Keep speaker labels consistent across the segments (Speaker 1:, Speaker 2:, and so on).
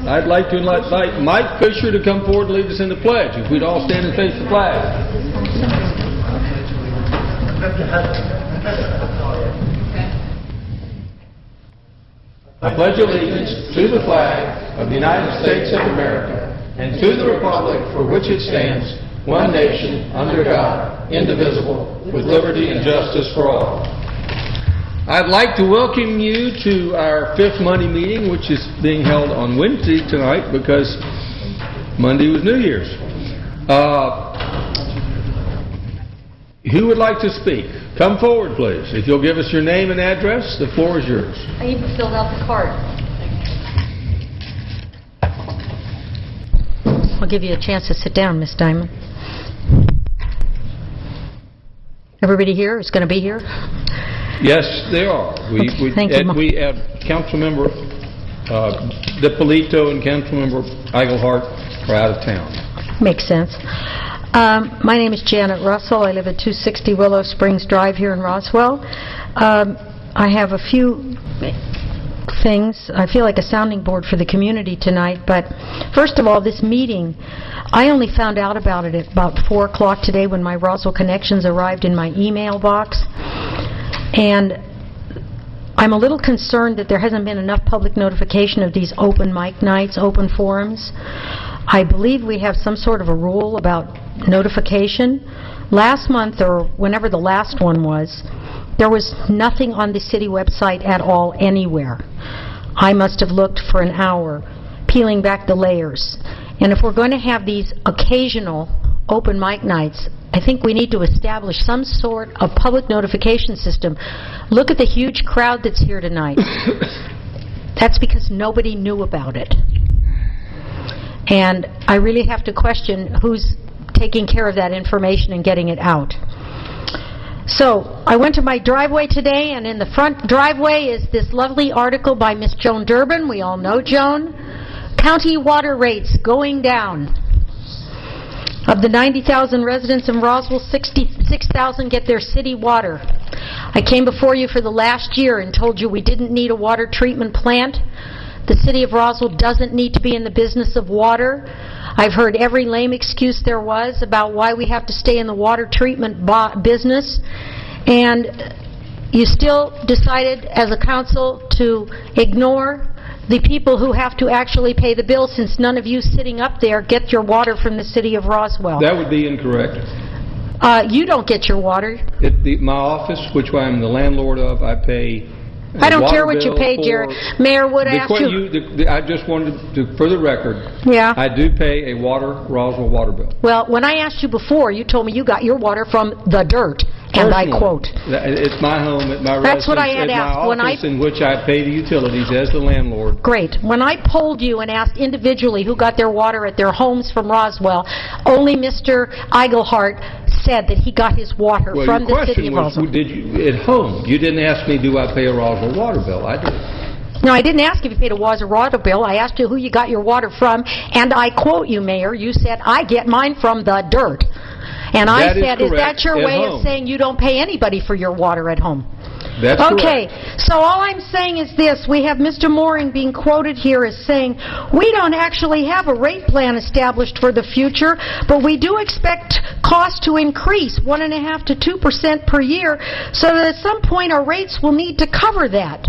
Speaker 1: I'd like to invite Mike Fisher to come forward and lead us in the pledge. If we'd all stand and face the flag. I pledge allegiance to the flag of the United States of America and to the republic for which it stands, one nation, under God, indivisible, with liberty and justice for all. I'd like to welcome you to our fifth Monday meeting, which is being held on Wednesday tonight because Monday was New Year's. Who would like to speak? Come forward, please. If you'll give us your name and address, the floor is yours.
Speaker 2: I even filled out the card. I'll give you a chance to sit down, Miss Diamond. Everybody here is going to be here?
Speaker 1: Yes, they are.
Speaker 2: Thank you.
Speaker 1: We have Councilmember DiPolito and Councilmember Eigelhart are out of town.
Speaker 2: Makes sense. My name is Janet Russell. I live at 260 Willow Springs Drive here in Roswell. I have a few things. I feel like a sounding board for the community tonight, but first of all, this meeting, I only found out about it at about 4 o'clock today when my Roswell Connections arrived in my email box. And I'm a little concerned that there hasn't been enough public notification of these open mic nights, open forums. I believe we have some sort of a rule about notification. Last month, or whenever the last one was, there was nothing on the city website at all anywhere. I must have looked for an hour, peeling back the layers. And if we're going to have these occasional open mic nights, I think we need to establish some sort of public notification system. Look at the huge crowd that's here tonight. That's because nobody knew about it. And I really have to question who's taking care of that information and getting it out. So, I went to my driveway today, and in the front driveway is this lovely article by Miss Joan Durbin. We all know Joan. County water rates going down. Of the 90,000 residents in Roswell, 66,000 get their city water. I came before you for the last year and told you we didn't need a water treatment plant. The city of Roswell doesn't need to be in the business of water. I've heard every lame excuse there was about why we have to stay in the water treatment business. And you still decided as a council to ignore the people who have to actually pay the bill, since none of you sitting up there get your water from the city of Roswell.
Speaker 1: That would be incorrect.
Speaker 2: You don't get your water.
Speaker 1: My office, which I'm the landlord of, I pay.
Speaker 2: I don't care what you pay, Jared. Mayor Wood asked you.
Speaker 1: I just wanted to, for the record,
Speaker 2: yeah,
Speaker 1: I do pay a Roswell water bill.
Speaker 2: Well, when I asked you before, you told me you got your water from the dirt, and I quote.
Speaker 1: It's my home, at my residence.
Speaker 2: That's what I had asked.
Speaker 1: My office in which I pay the utilities as the landlord.
Speaker 2: Great. When I polled you and asked individually who got their water at their homes from Roswell, only Mr. Eigelhart said that he got his water from the city of Roswell.
Speaker 1: Did you, at home, you didn't ask me, do I pay a Roswell water bill? I did.
Speaker 2: No, I didn't ask if you paid a water bill. I asked you who you got your water from, and I quote you, Mayor, you said, I get mine from the dirt. And I said, is that your way of saying you don't pay anybody for your water at home?
Speaker 1: That's
Speaker 2: okay, so all I'm saying is this. We have Mr. Mooring being quoted here as saying, we don't actually have a rate plan established for the future, but we do expect costs to increase 1.5% to 2% per year, so that at some point our rates will need to cover that.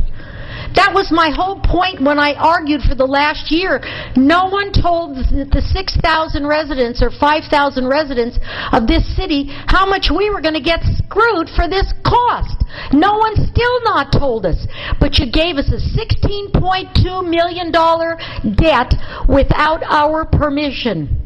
Speaker 2: That was my whole point when I argued for the last year. No one told the 6,000 residents or 5,000 residents of this city how much we were going to get screwed for this cost. No one still not told us. But you gave us a $16.2 million debt without our permission.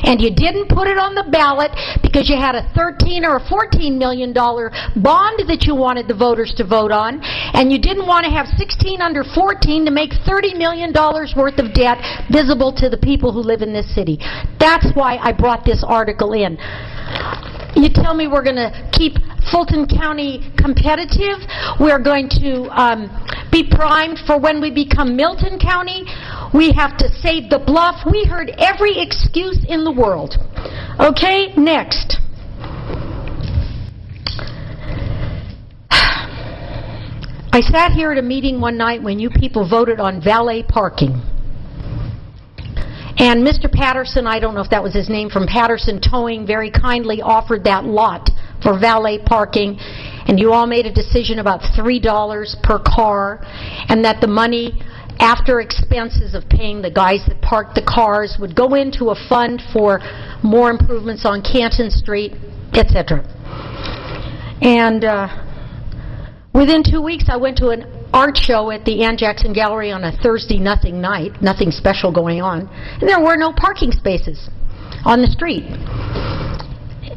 Speaker 2: And you didn't put it on the ballot because you had a $13 or a $14 million bond that you wanted the voters to vote on, and you didn't want to have 16 under 14 to make $30 million worth of debt visible to the people who live in this city. That's why I brought this article in. You tell me we're going to keep Fulton County competitive? We're going to be primed for when we become Milton County? We have to save the bluff. We heard every excuse in the world. Okay, next. I sat here at a meeting one night when you people voted on valet parking. And Mr. Patterson, I don't know if that was his name, from Patterson Towing, very kindly offered that lot for valet parking, and you all made a decision about $3 per car, and that the money after expenses of paying the guys that parked the cars would go into a fund for more improvements on Canton Street, etc. And within 2 weeks, I went to an art show at the Ann Jackson Gallery on a Thursday nothing night, nothing special going on, and there were no parking spaces on the street.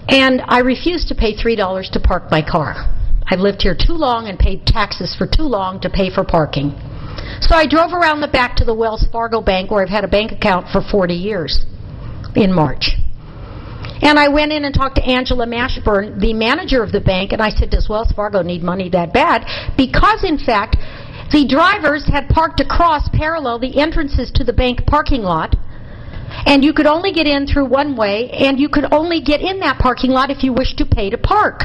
Speaker 2: And I refused to pay $3 to park my car. I've lived here too long and paid taxes for too long to pay for parking. So I drove around the back to the Wells Fargo Bank, where I've had a bank account for 40 years, in March. And I went in and talked to Angela Mashburn, the manager of the bank, and I said, does Wells Fargo need money that bad? Because, in fact, the drivers had parked across parallel the entrances to the bank parking lot, and you could only get in through one way, and you could only get in that parking lot if you wished to pay to park.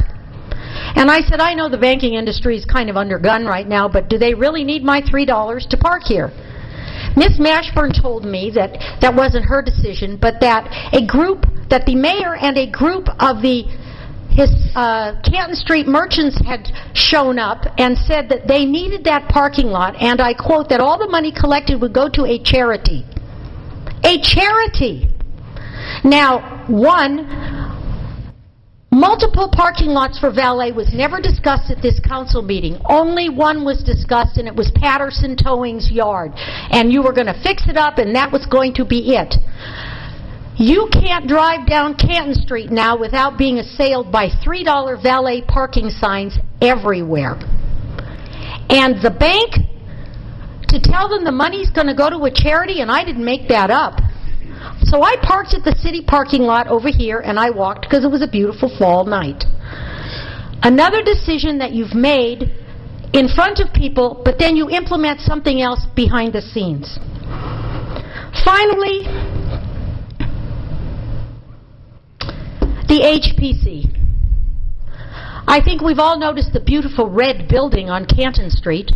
Speaker 2: And I said, I know the banking industry is kind of undergun right now, but do they really need my $3 to park here? Ms. Mashburn told me that that wasn't her decision, but that the mayor and a group of the Canton Street merchants had shown up and said that they needed that parking lot, and I quote, that all the money collected would go to a charity. A charity! Now, multiple parking lots for valet was never discussed at this council meeting. Only one was discussed, and it was Patterson Towing's yard. And you were going to fix it up, and that was going to be it. You can't drive down Canton Street now without being assailed by $3 valet parking signs everywhere. And the bank, to tell them the money's going to go to a charity, and I didn't make that up. So I parked at the city parking lot over here, and I walked because it was a beautiful fall night. Another decision that you've made in front of people, but then you implement something else behind the scenes. Finally, the HPC. I think we've all noticed the beautiful red building on Canton Street.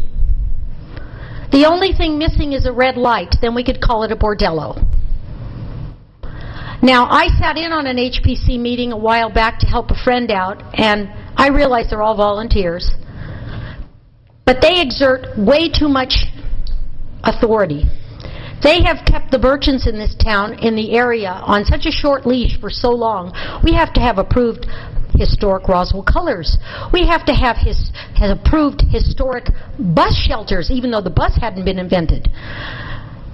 Speaker 2: The only thing missing is a red light, then we could call it a bordello. Now, I sat in on an HPC meeting a while back to help a friend out, and I realize they're all volunteers, but they exert way too much authority. They have kept the merchants in this town, in the area, on such a short leash for so long. We have to have approved historic Roswell colors. We have to have approved historic bus shelters, even though the bus hadn't been invented.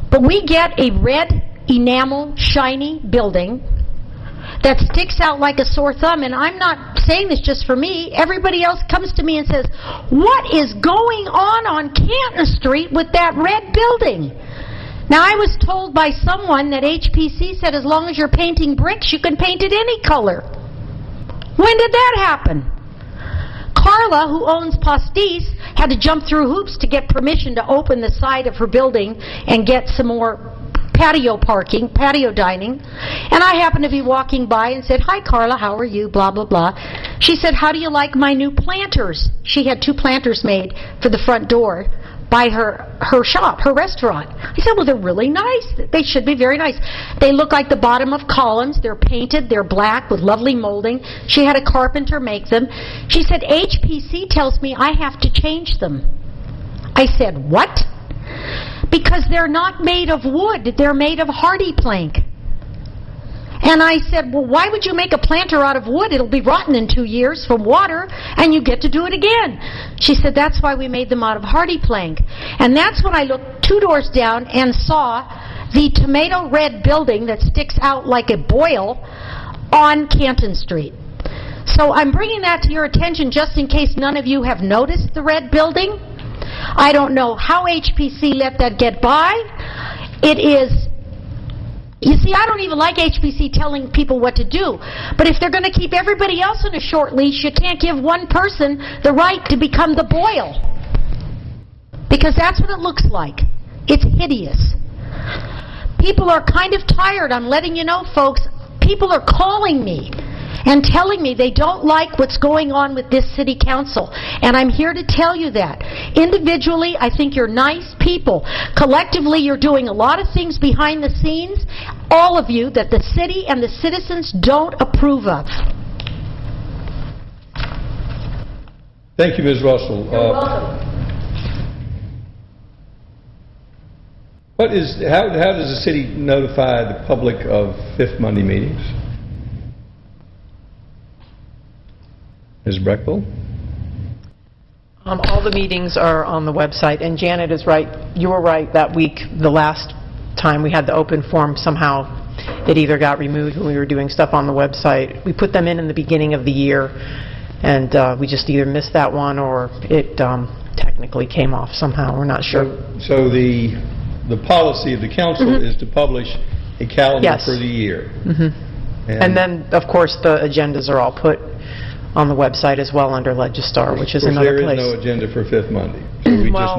Speaker 2: But we get a red enamel, shiny building that sticks out like a sore thumb, and I'm not saying this just for me. Everybody else comes to me and says, what is going on Canton Street with that red building? Now, I was told by someone that HPC said as long as you're painting bricks, you can paint it any color. When did that happen? Carla, who owns Pastis, had to jump through hoops to get permission to open the side of her building and get some more patio parking, patio dining. And I happened to be walking by and said, hi Carla, how are you, blah, blah, blah. She said, how do you like my new planters? She had 2 planters made for the front door by her shop, her restaurant. I said, well, they're really nice. They should be very nice. They look like the bottom of columns. They're painted. They're black with lovely molding. She had a carpenter make them. She said, HPC tells me I have to change them. I said, what? Because they're not made of wood. They're made of hardy plank. And I said, well, why would you make a planter out of wood? It'll be rotten in 2 years from water, and you get to do it again. She said, that's why we made them out of hardy plank. And that's when I looked 2 doors down and saw the tomato red building that sticks out like a boil on Canton Street. So I'm bringing that to your attention just in case none of you have noticed the red building. I don't know how HPC let that get by. It is... You see, I don't even like HPC telling people what to do. But if they're going to keep everybody else on a short leash, you can't give one person the right to become the boil. Because that's what it looks like. It's hideous. People are kind of tired. I'm letting you know, folks. People are calling me. and telling me they don't like what's going on with this city council. And I'm here to tell you that. Individually, I think you're nice people. Collectively, you're doing a lot of things behind the scenes, all of you, that the city and the citizens don't approve of.
Speaker 1: Thank you, Ms. Russell.
Speaker 2: You're welcome.
Speaker 1: How does the city notify the public of Fifth Monday meetings? Ms. Breckville?
Speaker 3: All the meetings are on the website, and Janet is right. You were right that week, the last time we had the open forum, somehow it either got removed when we were doing stuff on the website. We put them in the beginning of the year, and we just either missed that one or it technically came off somehow. We're not sure.
Speaker 1: So the policy of the council is to publish a calendar for the year.
Speaker 3: And then, of course, the agendas are all put on the website as well under Legistar, which is another place.
Speaker 1: There is no agenda for Fifth Monday. So we just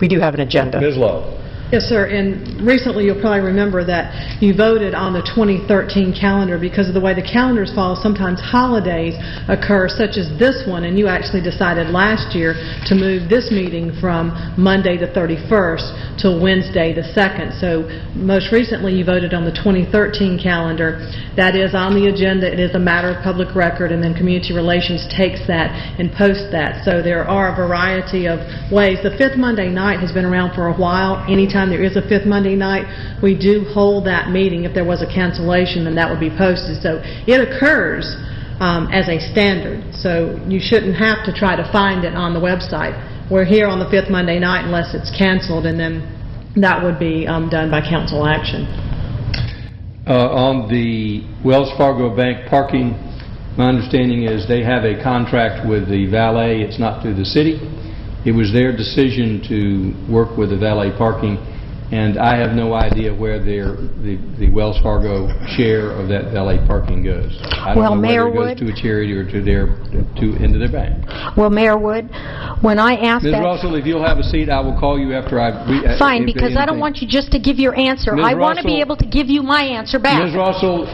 Speaker 3: we do have an agenda.
Speaker 1: Ms. Love.
Speaker 4: Yes, sir. And recently, you'll probably remember that you voted on the 2013 calendar because of the way the calendars fall. Sometimes holidays occur, such as this one, and you actually decided last year to move this meeting from Monday the 31st to Wednesday the 2nd. So most recently, you voted on the 2013 calendar. That is on the agenda. It is a matter of public record, and then Community Relations takes that and posts that. So there are a variety of ways. The fifth Monday night has been around for a while. Anytime there is a fifth Monday night, we do hold that meeting. If there was a cancellation, then that would be posted. So it occurs as a standard. So you shouldn't have to try to find it on the website. We're here on the fifth Monday night unless it's canceled, and then that would be done by council action.
Speaker 1: On the Wells Fargo Bank parking, my understanding is they have a contract with the valet. It's not through the city. It was their decision to work with the valet parking, and I have no idea where the Wells Fargo share of that valet parking goes. I don't know
Speaker 2: Mayor
Speaker 1: whether it goes to a charity or into their bank.
Speaker 2: Well, Mayor Wood, when I asked
Speaker 1: Ms.
Speaker 2: that...
Speaker 1: Russell, if you'll have a seat, I will call you after I've...
Speaker 2: Fine, because I don't want you just to give your answer. I want to be able to give you my answer back.
Speaker 1: Ms. Russell,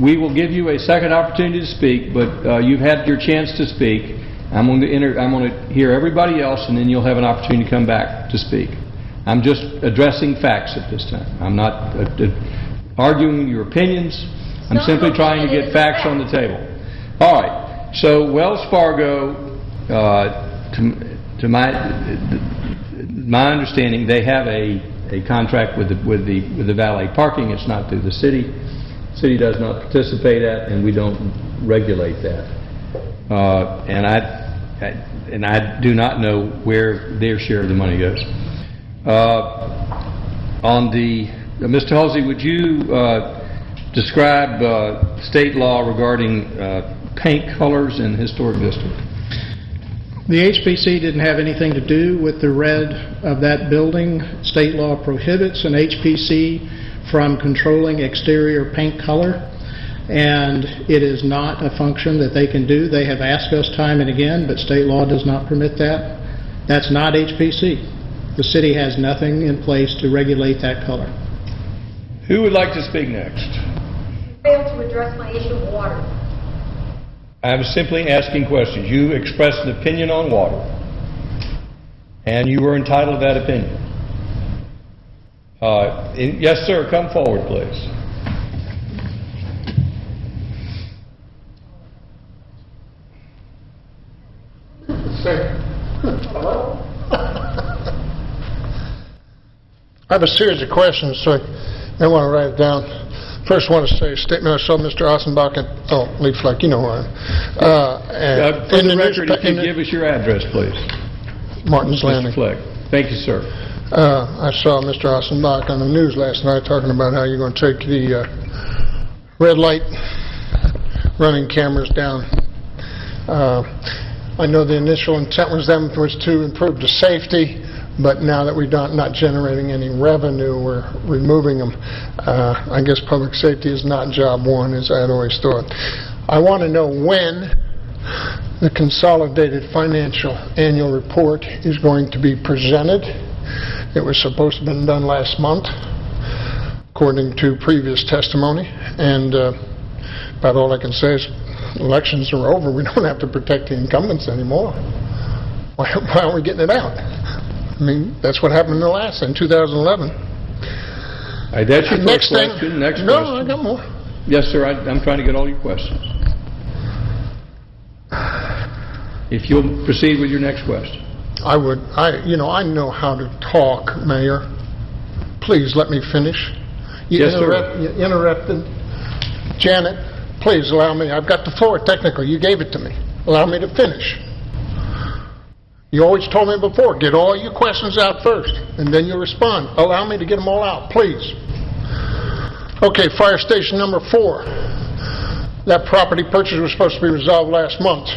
Speaker 1: we will give you a second opportunity to speak, but you've had your chance to speak. I'm going to hear everybody else, and then you'll have an opportunity to come back to speak. I'm just addressing facts at this time. I'm not arguing your opinions. I'm simply trying to get facts on the table. All right. So Wells Fargo, to my understanding, they have a contract with the valet parking. It's not through the city. The city does not participate at, and we don't regulate that. And I do not know where their share of the money goes. Mr. Halsey, would you describe state law regarding paint colors in historic districts?
Speaker 5: The HPC didn't have anything to do with the red of that building. State law prohibits an HPC from controlling exterior paint color, and it is not a function that they can do. They have asked us time and again, but state law does not permit that. That's not HPC. The city has nothing in place to regulate that color.
Speaker 1: Who would like to speak next?
Speaker 2: Failed to address my issue of water.
Speaker 1: I'm simply asking questions. You expressed an opinion on water, and you were entitled to that opinion. Yes, sir. Come forward, please.
Speaker 6: Hello? I have a series of questions, so I want to write it down. First, I want to say a statement. I saw Mr. Ossenbach at Leaf Flag, you know who I am.
Speaker 1: For the record, if you give us your address, please.
Speaker 6: Martin's Landing.
Speaker 1: Mr. Fleck. Thank you, sir.
Speaker 6: I saw Mr. Ossenbach on the news last night talking about how you're going to take the red light running cameras down. I know the initial intent was to improve the safety, but now that we're not generating any revenue, we're removing them. I guess public safety is not job one, as I had always thought. I want to know when the consolidated financial annual report is going to be presented. It was supposed to have been done last month, according to previous testimony. And About all I can say is, elections are over. We don't have to protect the incumbents anymore. Why aren't we getting it out? I mean, that's what happened in 2011.
Speaker 1: That's your
Speaker 6: Next
Speaker 1: first
Speaker 6: thing.
Speaker 1: question. Next
Speaker 6: No,
Speaker 1: question.
Speaker 6: I got more.
Speaker 1: Yes, sir. I'm trying to get all your questions. If you'll proceed with your next question.
Speaker 6: I know how to talk, Mayor. Please let me finish.
Speaker 1: Yes, sir.
Speaker 6: You interrupted. Janet, please allow me. I've got the floor technically. You gave it to me. Allow me to finish. You always told me before, get all your questions out first, and then you respond. Allow me to get them all out, please. Okay, fire station number 4. That property purchase was supposed to be resolved last month.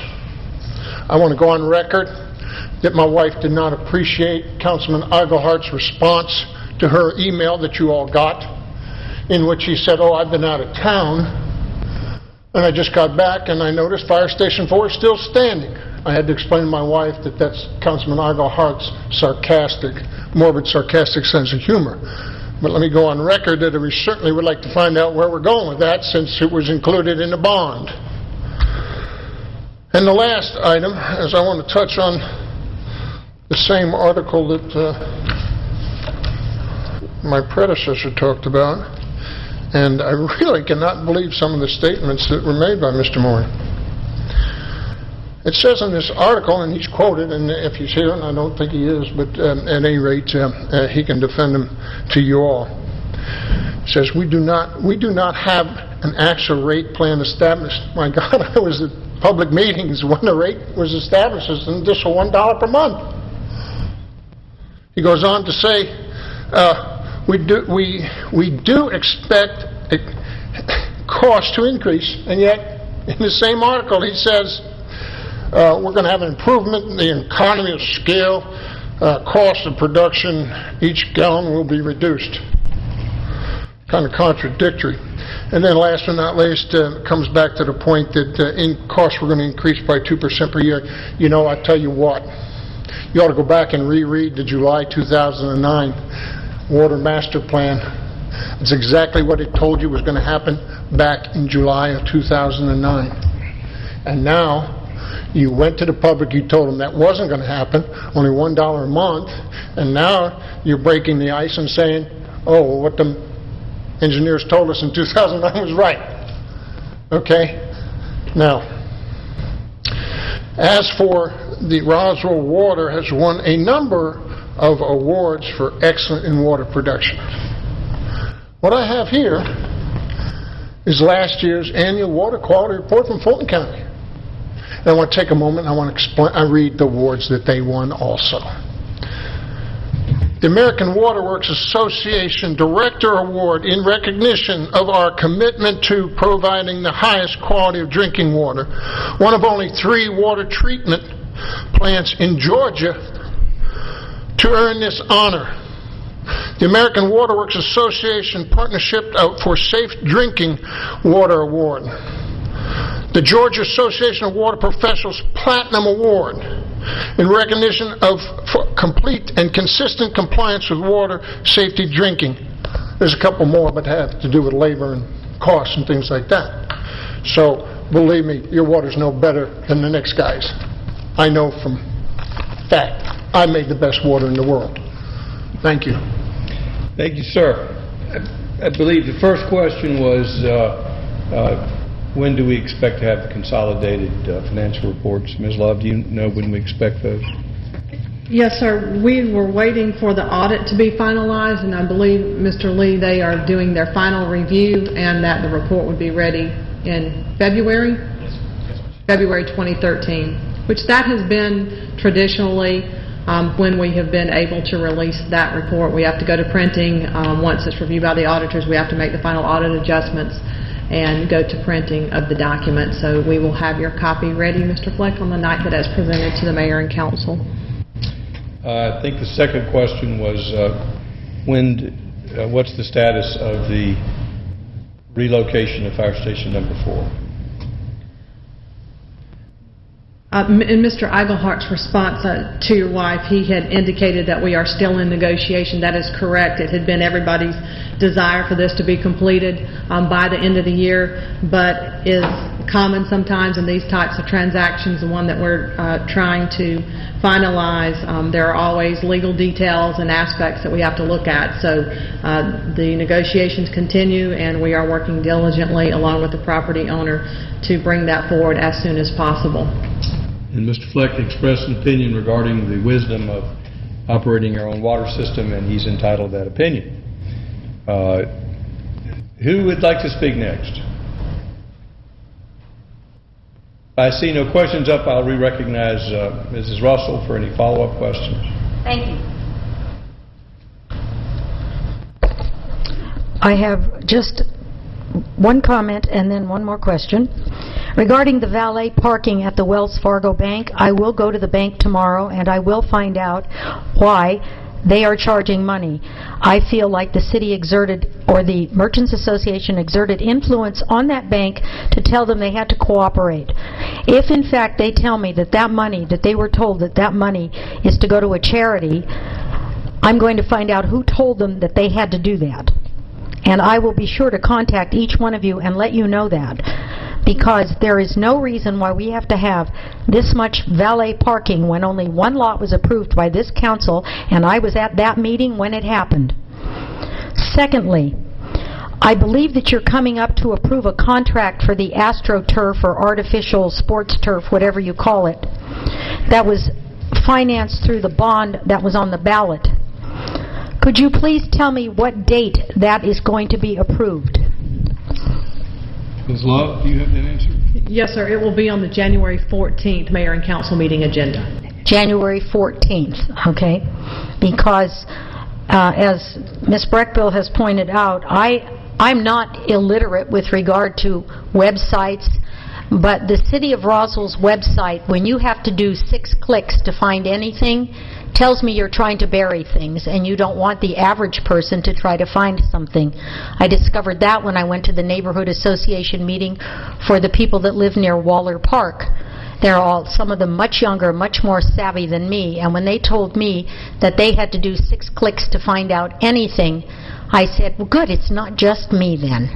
Speaker 6: I want to go on record that my wife did not appreciate Councilman Igelhart's response to her email that you all got, in which he said, oh, I've been out of town, and I just got back, and I noticed fire station 4 is still standing. I had to explain to my wife that that's Councilman Igelhart's morbid sarcastic sense of humor. But let me go on record that we certainly would like to find out where we're going with that, since it was included in the bond. And the last item is I want to touch on the same article that my predecessor talked about, and I really cannot believe some of the statements that were made by Mr. Moore. It says in this article, and he's quoted, and if he's here, and I don't think he is, but at any rate, he can defend him to you all. It says, we do not have an actual rate plan established. My God, I was at public meetings when the rate was established as an additional $1 per month. He goes on to say, we do expect costs to increase, and yet in the same article he says we're going to have an improvement in the economy of scale, cost of production, each gallon will be reduced. Kind of contradictory. And then last but not least, comes back to the point that costs were going to increase by 2% per year. You know, I tell you what, you ought to go back and reread the July 2009 Water Master Plan. It's exactly what it told you was going to happen back in July of 2009. And now, you went to the public, you told them that wasn't going to happen, only $1 a month, and now you're breaking the ice and saying, oh, well, what the engineers told us in 2009 was right. Okay? Now, as for the Roswell Water has won a number of awards for excellent in water production. What I have here is last year's annual water quality report from Fulton County. And I want to take a moment and I want to explain, I read the awards that they won also. The American Water Works Association Director Award in recognition of our commitment to providing the highest quality of drinking water. One of only 3 water treatment plants in Georgia to earn this honor. The American Water Works Association Partnership for Safe Drinking Water Award. The Georgia Association of Water Professionals Platinum Award in recognition of complete and consistent compliance with water safety drinking. There's a couple more, but have to do with labor and costs and things like that. So, believe me, your water's no better than the next guy's. I know from fact. I made the best water in the world. Thank you.
Speaker 1: Thank you, sir. I believe the first question was, when do we expect to have the consolidated financial reports? Ms. Love, do you know when we expect those?
Speaker 4: Yes, sir. We were waiting for the audit to be finalized, and I believe, Mr. Lee, they are doing their final review, and that the report would be ready in February? February 2013, which that has been traditionally when we have been able to release that report. We have to go to printing. Once it's reviewed by the auditors, we have to make the final audit adjustments and go to printing of the document. So we will have your copy ready, Mr. Fleck, on the night that it's presented to the mayor and council.
Speaker 1: I think the second question was what's the status of the relocation of Fire Station Number 4?
Speaker 4: In Mr. Eigelhart's response to your wife, he had indicated that we are still in negotiation. That is correct. It had been everybody's desire for this to be completed by the end of the year, but is common sometimes in these types of transactions, the one that we're trying to finalize. There are always legal details and aspects that we have to look at. So the negotiations continue, and we are working diligently along with the property owner to bring that forward as soon as possible.
Speaker 1: And Mr. Fleck expressed an opinion regarding the wisdom of operating our own water system, and he's entitled to that opinion. Who would like to speak next? I see no questions up. I'll re-recognize Mrs. Russell for any follow-up questions.
Speaker 2: Thank you. I have just one comment and then one more question. Regarding the valet parking at the Wells Fargo Bank, I will go to the bank tomorrow and I will find out why they are charging money. I feel like the city exerted, or the Merchants Association exerted influence on that bank to tell them they had to cooperate. If in fact they tell me that that money, that they were told that that money is to go to a charity, I'm going to find out who told them that they had to do that. And I will be sure to contact each one of you and let you know that, because there is no reason why we have to have this much valet parking when only one lot was approved by this council, and I was at that meeting when it happened. Secondly, I believe that you're coming up to approve a contract for the AstroTurf or artificial sports turf, whatever you call it, that was financed through the bond that was on the ballot. Could you please tell me what date that is going to be approved?
Speaker 1: Ms. Love, do you have that answer?
Speaker 4: Yes, sir. It will be on the January 14th Mayor and Council meeting agenda.
Speaker 2: January 14th, okay? Because, as Ms. Breckbill has pointed out, I'm not illiterate with regard to websites, but the City of Roswell's website, when you have to do 6 clicks to find anything, tells me you're trying to bury things and you don't want the average person to try to find something. I discovered that when I went to the neighborhood association meeting for the people that live near Waller Park. They're all, some of them much younger, much more savvy than me, and when they told me that they had to do 6 clicks to find out anything, I said, well good, it's not just me then.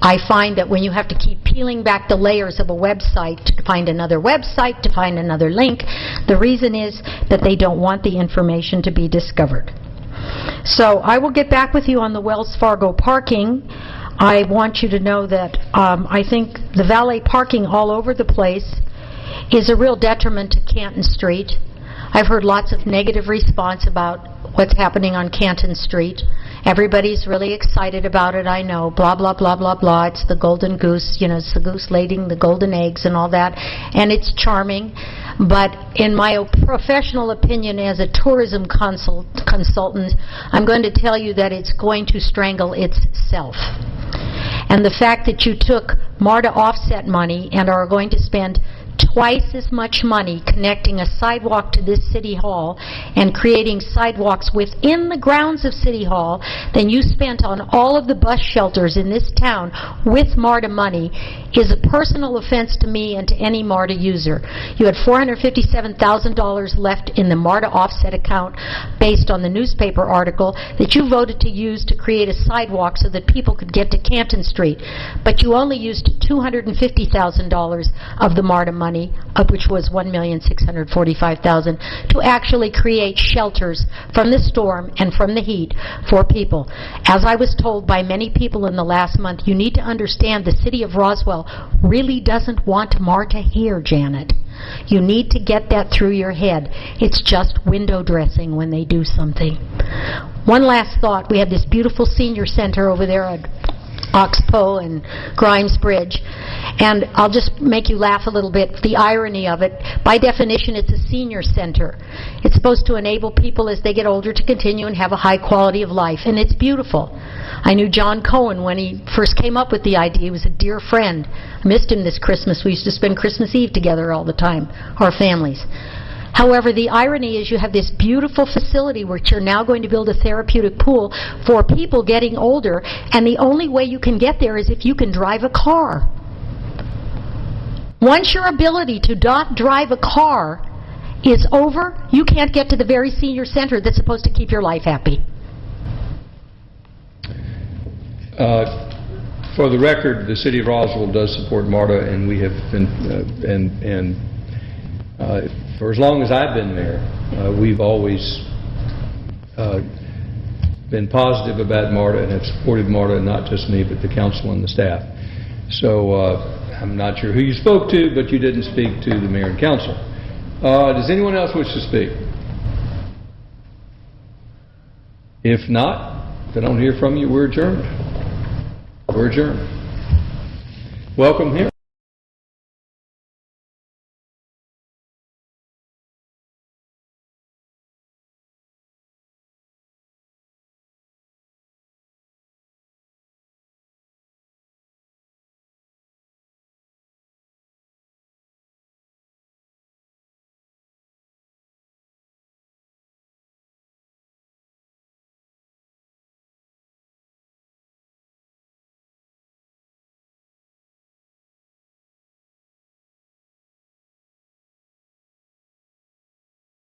Speaker 2: I find that when you have to keep peeling back the layers of a website to find another website, to find another link, the reason is that they don't want the information to be discovered. So I will get back with you on the Wells Fargo parking. I want you to know that I think the valet parking all over the place is a real detriment to Canton Street. I've heard lots of negative response about what's happening on Canton Street. Everybody's really excited about it, I know. Blah, blah, blah, blah, blah. It's the golden goose, you know, it's the goose laying the golden eggs and all that. And it's charming. But in my professional opinion as a tourism consultant, I'm going to tell you that it's going to strangle itself. And the fact that you took MARTA offset money and are going to spend twice as much money connecting a sidewalk to this City Hall and creating sidewalks within the grounds of City Hall than you spent on all of the bus shelters in this town with MARTA money is a personal offense to me and to any MARTA user. You had $457,000 left in the MARTA offset account based on the newspaper article that you voted to use to create a sidewalk so that people could get to Canton Street. But you only used $250,000 of the MARTA money, of which was $1,645,000, to actually create shelters from the storm and from the heat for people. As I was told by many people in the last month, you need to understand the City of Roswell really doesn't want MARTA here, Janet. You need to get that through your head. It's just window dressing when they do something. One last thought. We have this beautiful senior center over there at Oxbow and Grimes Bridge, and I'll just make you laugh a little bit, the irony of it. By definition, it's a senior center. It's supposed to enable people as they get older to continue and have a high quality of life, and it's beautiful. I knew John Cohen when he first came up with the idea. He was a dear friend. I missed him this Christmas. We used to spend Christmas Eve together all the time, our families. However, the irony is you have this beautiful facility which you're now going to build a therapeutic pool for people getting older, and the only way you can get there is if you can drive a car. Once your ability to not drive a car is over, you can't get to the very senior center that's supposed to keep your life happy.
Speaker 1: For the record, the city of Roswell does support MARTA, and we have been, for as long as I've been mayor, we've always been positive about MARTA and have supported MARTA, not just me, but the council and the staff. So I'm not sure who you spoke to, but you didn't speak to the mayor and council. Does anyone else wish to speak? If not, if I don't hear from you, we're adjourned. We're adjourned. Welcome here.